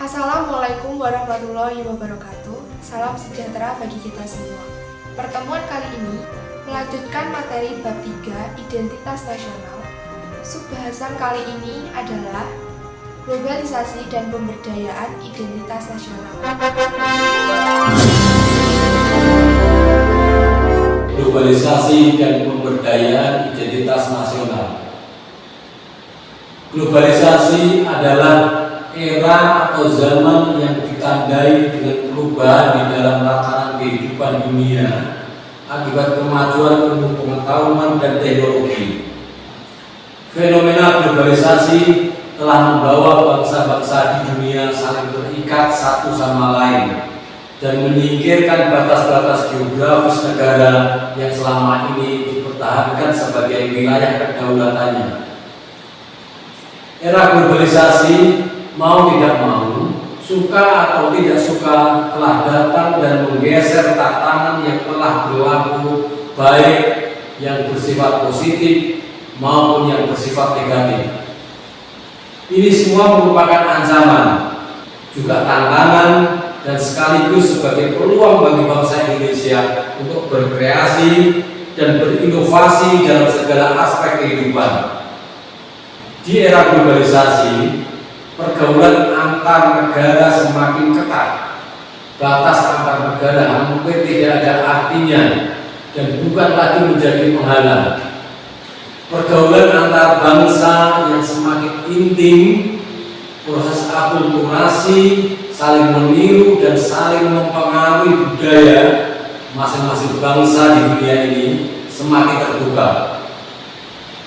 Assalamualaikum warahmatullahi wabarakatuh. Salam sejahtera bagi kita semua. Pertemuan kali ini melanjutkan materi bab 3 Identitas Nasional. Subbahasan kali ini adalah globalisasi dan pemberdayaan identitas nasional. Globalisasi dan pemberdayaan identitas nasional. Globalisasi adalah era atau zaman yang ditandai dengan perubahan di dalam tatanan kehidupan dunia akibat kemajuan ilmu pengetahuan dan teknologi. Fenomena globalisasi telah membawa bangsa-bangsa di dunia saling terikat satu sama lain dan menyingkirkan batas-batas geografis negara yang selama ini dipertahankan sebagai wilayah kedaulatannya. Era globalisasi, mau tidak mau, suka atau tidak suka, telah datang dan menggeser tatanan yang telah berlaku, baik yang bersifat positif maupun yang bersifat negatif. Ini semua merupakan ancaman, juga tantangan, dan sekaligus sebagai peluang bagi bangsa Indonesia untuk berkreasi dan berinovasi dalam segala aspek kehidupan. Di era globalisasi, pergaulan antar negara semakin ketat. Batas antar negara hampir tidak ada artinya dan bukan lagi menjadi penghalang. Pergaulan antar bangsa yang semakin intim, proses akulturasi, saling meniru dan saling mempengaruhi budaya masing-masing bangsa di dunia ini semakin terbuka.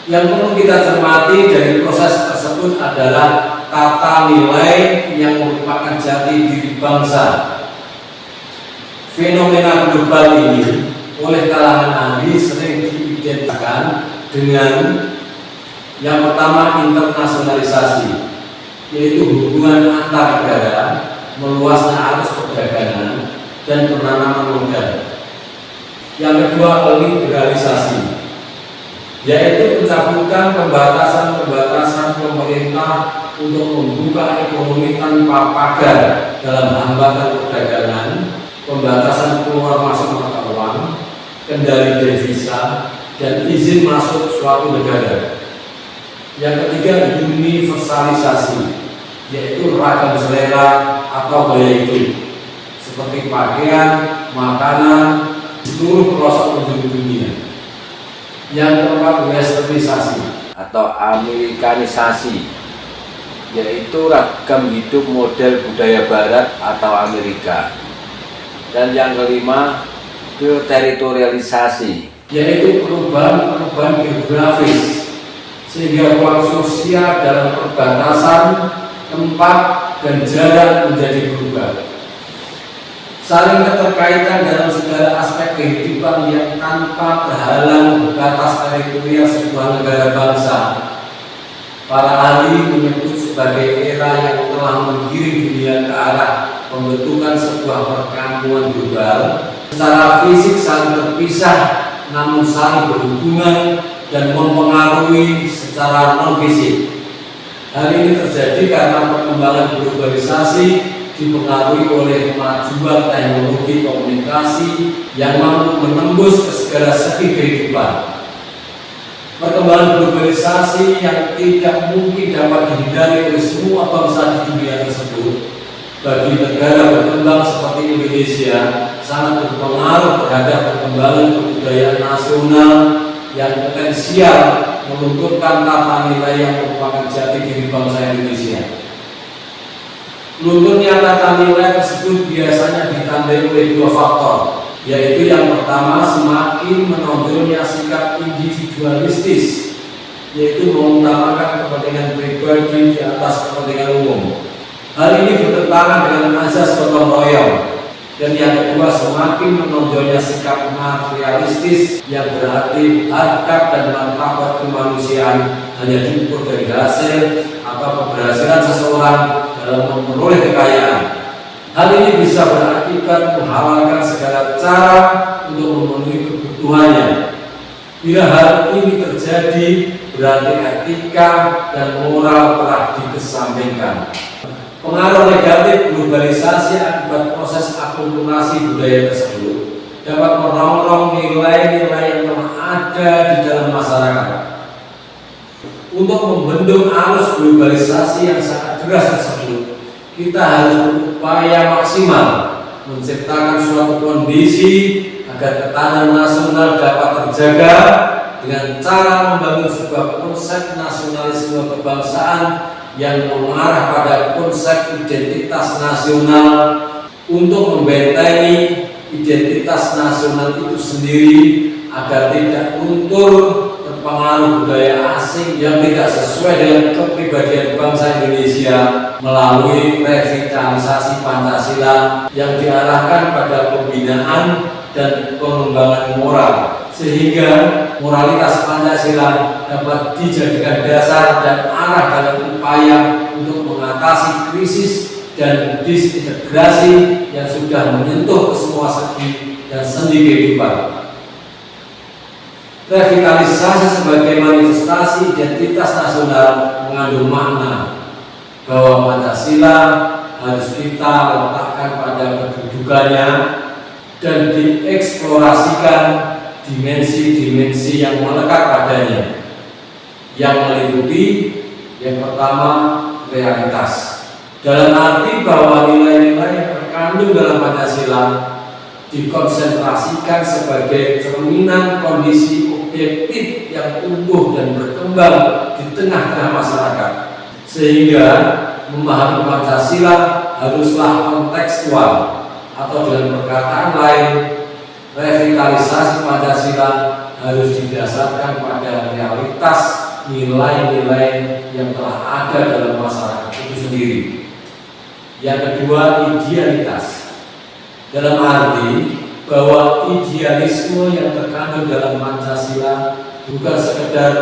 Yang perlu kita cermati dari proses tersebut adalah tata nilai yang merupakan jati diri bangsa. Fenomena global ini oleh kalangan ahli sering diidentikan dengan yang pertama, internasionalisasi, yaitu hubungan antar negara, meluasnya arus perdagangan dan penanaman modal. Yang kedua, liberalisasi, yaitu pencabutan pembatasan pemerintah untuk membuka ekonomi tanpa pagar dalam hambatan perdagangan, pembatasan keluar masuk mata uang, kendali devisa, dan izin masuk suatu negara. Yang ketiga, universalisasi, yaitu ragam selera atau gaya hidup seperti pakaian, makanan di seluruh pelosok penjuru dunia. Yang keempat, westernisasi atau amerikanisasi, yaitu ragam hidup model budaya barat atau Amerika. Dan yang kelima, deteritorialisasi, yaitu perubahan geografis sehingga ruang sosial dalam perbatasan, tempat, dan jarak menjadi berubah. Saling keterkaitan dalam segala aspek kehidupan yang tanpa terhalang batas teritorial sebuah negara bangsa. Para ahli menyebut sebagai era yang telah menggiring dunia ke arah pembentukan sebuah perkampungan global secara fisik saling terpisah namun saling berhubungan dan mempengaruhi secara non-fisik. Hal ini terjadi karena perkembangan globalisasi dipengaruhi oleh kemajuan teknologi komunikasi yang mampu menembus ke segala segi kehidupan. Perkembangan globalisasi yang tidak mungkin dapat dihindari oleh semua bangsa di dunia tersebut bagi negara berkembang seperti Indonesia sangat berpengaruh terhadap perkembangan kebudayaan nasional yang potensial melunturkan tata nilai yang merupakan jati diri bangsa Indonesia. Lunturnya tata nilai tersebut biasanya ditandai oleh dua faktor, yaitu yang pertama, semakin menonjolnya sikap individualistis, yaitu mengutamakan kepentingan pribadi di atas kepentingan umum. Hal ini bertentangan dengan azas gotong royong. Dan yang kedua, semakin menonjolnya sikap materialistis, yang berarti harkat dan martabat kemanusiaan hanya diukur dari hasil atau keberhasilan seseorang dalam memperoleh kekayaan. Hal ini bisa berakibat menghalalkan segala cara untuk memenuhi kebutuhannya. Bila hal ini terjadi, berarti etika dan moral telah dikesampingkan. Pengaruh negatif globalisasi akibat proses akulturasi budaya tersebut dapat merongrong nilai-nilai yang telah ada di dalam masyarakat. Untuk membendung arus globalisasi yang sangat deras tersebut, kita harus berupaya maksimal menciptakan suatu kondisi agar ketahanan nasional dapat terjaga dengan cara membangun sebuah konsep nasionalisme kebangsaan yang mengarah pada konsep identitas nasional untuk membentengi identitas nasional itu sendiri agar tidak luntur terpengaruh budaya asing yang tidak sesuai dengan kepribadian bangsa Indonesia melalui revitalisasi Pancasila yang diarahkan pada pembinaan dan pengembangan moral, sehingga moralitas Pancasila dapat dijadikan dasar dan arah dalam upaya untuk mengatasi krisis dan disintegrasi yang sudah menyentuh ke semua segi dan sendi kehidupan. Revitalisasi sebagai manifestasi identitas nasional mengandung makna bahwa Pancasila harus kita letakkan pada kedudukannya dan dieksplorasikan dimensi-dimensi yang melekat padanya, yang meliputi yang pertama realitas, dalam arti bahwa nilai-nilai yang terkandung dalam Pancasila dikonsentrasikan sebagai cerminan kondisi objektif yang tumbuh dan berkembang di tengah-tengah masyarakat, sehingga memahami Pancasila haruslah kontekstual, atau dengan perkataan lain, revitalisasi Pancasila harus didasarkan pada realitas nilai-nilai yang telah ada dalam masyarakat itu sendiri. Yang kedua, idealitas, dalam arti bahwa idealisme yang terkandung dalam Pancasila bukan sekedar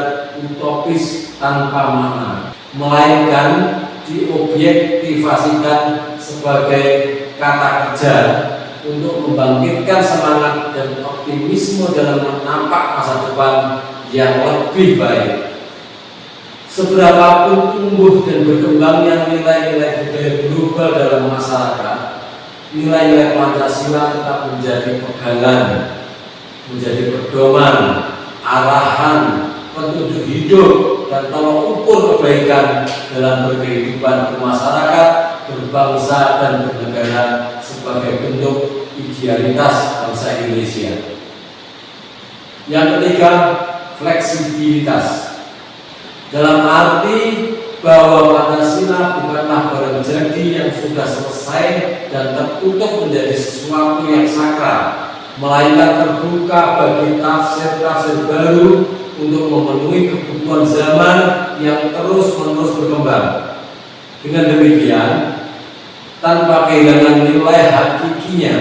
utopis tanpa makna, melainkan diobjektivasikan sebagai kata kerja untuk membangkitkan semangat dan optimisme dalam menampak masa depan yang lebih baik. Seberapapun tumbuh dan berkembangnya nilai-nilai budaya global dalam masyarakat, nilai-nilai Pancasila tetap menjadi pegangan, menjadi pedoman, arahan, petunjuk hidup dan tolak ukur kebaikan dalam berkehidupan bermasyarakat, berbangsa dan bernegara sebagai bentuk idealitas bangsa Indonesia. Yang ketiga, fleksibilitas, dalam arti bahwa Pancasila bukanlah barang jadi yang sudah selesai dan tertutup menjadi sesuatu yang sakral, melainkan terbuka bagi tafsir-tafsir baru untuk memenuhi kebutuhan zaman yang terus-menerus berkembang. Dengan demikian, tanpa kehilangan nilai hakikinya,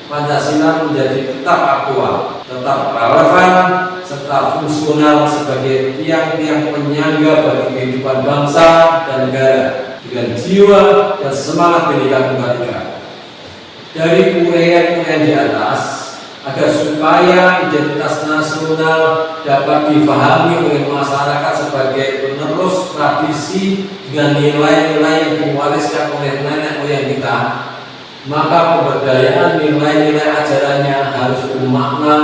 Pancasila menjadi tetap aktual, tetap relevan, serta fungsional sebagai tiang-tiang penyangga bagi kehidupan bangsa dan negara dengan jiwa dan semangat Bhinneka Tunggal Ika. Dari uraian-uraian di atas, agar supaya identitas nasional dapat difahami oleh masyarakat sebagai penerus tradisi dengan nilai-nilai yang diwariskan oleh nenek moyang kita, maka pemberdayaan nilai-nilai ajarannya harus bermakna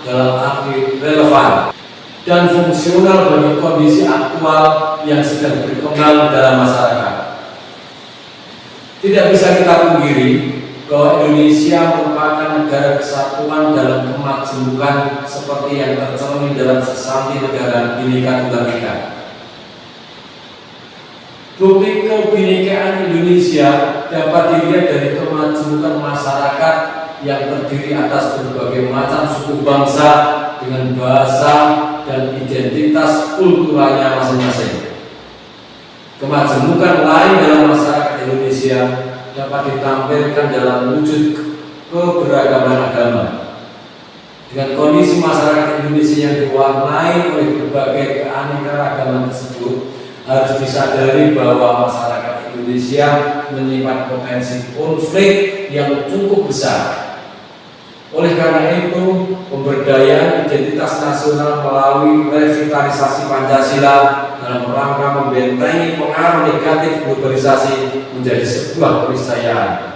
dalam arti relevan dan fungsional bagi kondisi aktual yang sedang berkembang dalam masyarakat. Tidak bisa kita pungkiri bahwa Indonesia merupakan negara kesatuan dalam kemajemukan seperti yang tercermin dalam sesanti negara Bhinneka Tunggal Ika. Bukti kebinekaan Indonesia dapat dilihat dari kemajemukan masyarakat yang terdiri atas berbagai macam suku bangsa dengan bahasa dan identitas kulturalnya masing-masing. Kemajemukan lain dalam masyarakat Indonesia dapat ditampilkan dalam wujud keberagaman agama. Dengan kondisi masyarakat Indonesia yang diwarnai oleh berbagai keanekaragaman tersebut, harus disadari bahwa masyarakat Indonesia menyimpan potensi konflik yang cukup besar. Oleh karena itu, pemberdayaan identitas nasional melalui revitalisasi Pancasila dalam rangka membentengi pengaruh negatif globalisasi menjadi sebuah keniscayaan